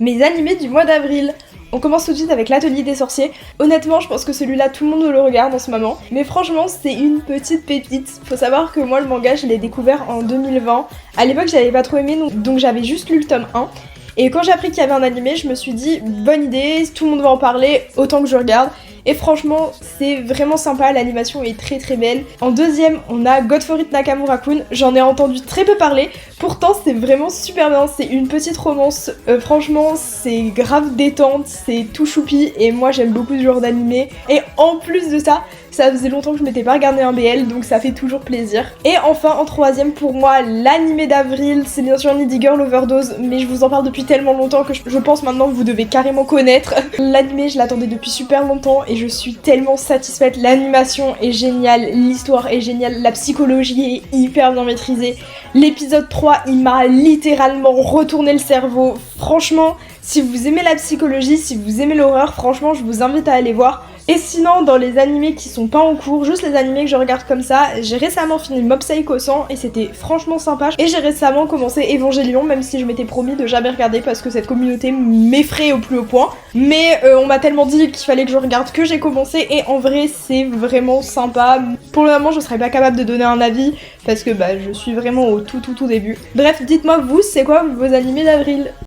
Mes animés du mois d'avril. On commence tout de suite avec l'Atelier des sorciers. Honnêtement, je pense que celui-là, tout le monde le regarde en ce moment. Mais franchement, c'est une petite pépite. Faut savoir que moi, le manga, je l'ai découvert en 2020. À l'époque, j'avais pas trop aimé, donc j'avais juste lu le tome 1. Et quand j'ai appris qu'il y avait un animé, je me suis dit, bonne idée, tout le monde va en parler, autant que je regarde. Et franchement, c'est vraiment sympa, l'animation est très très belle. En deuxième, on a Godfrey Nakamura-kun. J'en ai entendu très peu parler, pourtant c'est vraiment super bien, c'est une petite romance. Franchement, c'est grave détente, c'est tout choupi, et moi j'aime beaucoup ce genre d'animé. Et en plus de ça, ça faisait longtemps que je m'étais pas regardé un BL, donc ça fait toujours plaisir. Et enfin, en troisième, pour moi, l'animé d'avril, c'est bien sûr Needy Girl Overdose, mais je vous en parle depuis tellement longtemps que je pense maintenant que vous devez carrément connaître. L'animé, je l'attendais depuis super longtemps, et je suis tellement satisfaite. L'animation est géniale, l'histoire est géniale, la psychologie est hyper bien maîtrisée. L'épisode 3, il m'a littéralement retourné le cerveau. Franchement, si vous aimez la psychologie, si vous aimez l'horreur, franchement, je vous invite à aller voir. Et sinon, dans les animés qui sont pas en cours, juste les animés que je regarde comme ça, j'ai récemment fini Mob Psycho 100 et c'était franchement sympa. Et j'ai récemment commencé Evangelion, même si je m'étais promis de jamais regarder parce que cette communauté m'effraie au plus haut point. Mais on m'a tellement dit qu'il fallait que je regarde que j'ai commencé, et en vrai, c'est vraiment sympa. Pour le moment, je serais pas capable de donner un avis parce que je suis vraiment au tout début. Bref, dites-moi vous, c'est quoi vos animés d'avril ?